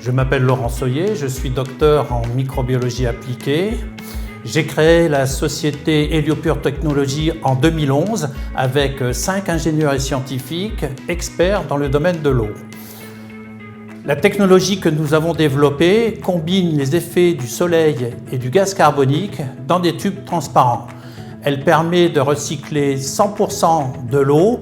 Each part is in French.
Je m'appelle Laurent Soyer, je suis docteur en microbiologie appliquée. J'ai créé la société Héliopure Technologies en 2011 avec 5 ingénieurs et scientifiques experts dans le domaine de l'eau. La technologie que nous avons développée combine les effets du soleil et du gaz carbonique dans des tubes transparents. Elle permet de recycler 100% de l'eau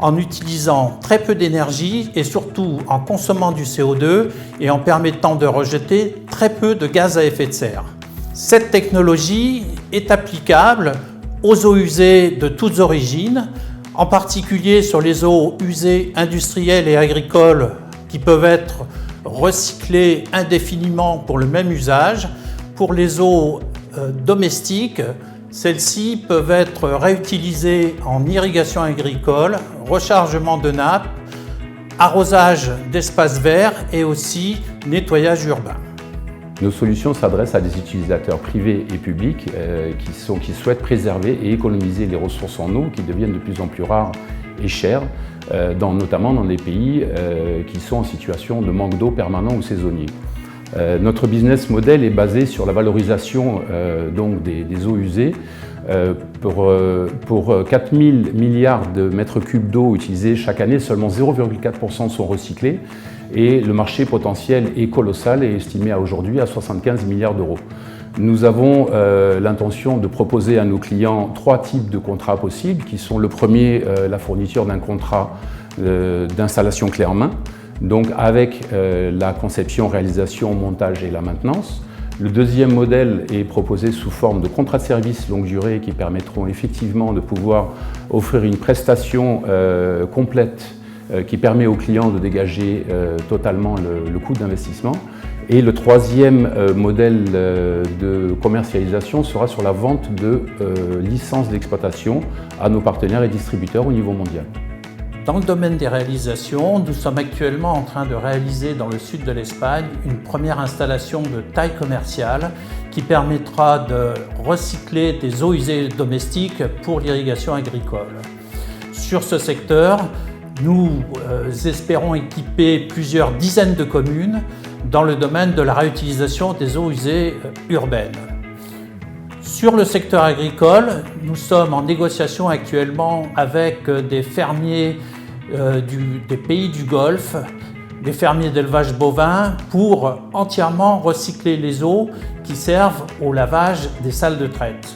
en utilisant très peu d'énergie et surtout en consommant du CO2 et en permettant de rejeter très peu de gaz à effet de serre. Cette technologie est applicable aux eaux usées de toutes origines, en particulier sur les eaux usées industrielles et agricoles qui peuvent être recyclées indéfiniment pour le même usage. Pour les eaux domestiques, celles-ci peuvent être réutilisées en irrigation agricole, rechargement de nappes, arrosage d'espaces verts et aussi nettoyage urbain. Nos solutions s'adressent à des utilisateurs privés et publics qui souhaitent préserver et économiser les ressources en eau qui deviennent de plus en plus rares et chères, notamment dans des pays qui sont en situation de manque d'eau permanent ou saisonnier. Notre business model est basé sur la valorisation donc des eaux usées. Pour 4 000 milliards de mètres cubes d'eau utilisés chaque année, seulement 0,4% sont recyclés et le marché potentiel est colossal et estimé aujourd'hui à 75 milliards d'euros. Nous avons l'intention de proposer à nos clients 3 types de contrats possibles qui sont le premier, la fourniture d'un contrat d'installation clé en main, donc avec la conception, réalisation, montage et la maintenance. Le deuxième modèle est proposé sous forme de contrats de service longue durée qui permettront effectivement de pouvoir offrir une prestation complète qui permet aux clients de dégager totalement le coût d'investissement. Et le troisième modèle de commercialisation sera sur la vente de licences d'exploitation à nos partenaires et distributeurs au niveau mondial. Dans le domaine des réalisations, nous sommes actuellement en train de réaliser dans le sud de l'Espagne une première installation de taille commerciale qui permettra de recycler des eaux usées domestiques pour l'irrigation agricole. Sur ce secteur, nous espérons équiper plusieurs dizaines de communes dans le domaine de la réutilisation des eaux usées urbaines. Sur le secteur agricole, nous sommes en négociation actuellement avec des fermiers des pays du Golfe, des fermiers d'élevage bovin, pour entièrement recycler les eaux qui servent au lavage des salles de traite.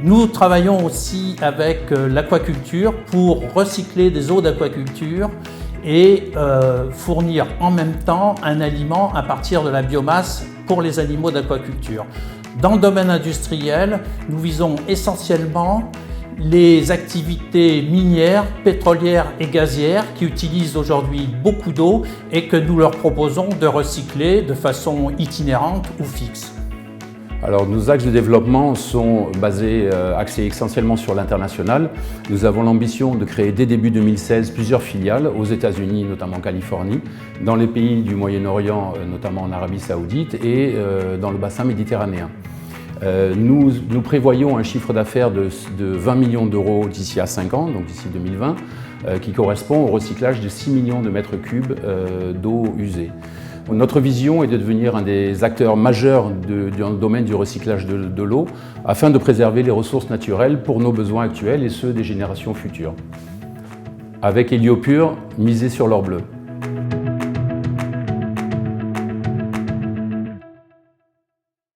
Nous travaillons aussi avec l'aquaculture pour recycler des eaux d'aquaculture et fournir en même temps un aliment à partir de la biomasse pour les animaux d'aquaculture. Dans le domaine industriel, nous visons essentiellement les activités minières, pétrolières et gazières qui utilisent aujourd'hui beaucoup d'eau et que nous leur proposons de recycler de façon itinérante ou fixe. Alors, nos axes de développement sont axés essentiellement sur l'international. Nous avons l'ambition de créer dès début 2016 plusieurs filiales aux États-Unis, notamment en Californie, dans les pays du Moyen-Orient, notamment en Arabie Saoudite et dans le bassin méditerranéen. Nous prévoyons un chiffre d'affaires de 20 millions d'euros d'ici à 5 ans, donc d'ici 2020, qui correspond au recyclage de 6 millions de mètres cubes d'eau usée. Notre vision est de devenir un des acteurs majeurs dans le domaine du recyclage de l'eau afin de préserver les ressources naturelles pour nos besoins actuels et ceux des générations futures. Avec Héliopure, miser sur l'or bleu.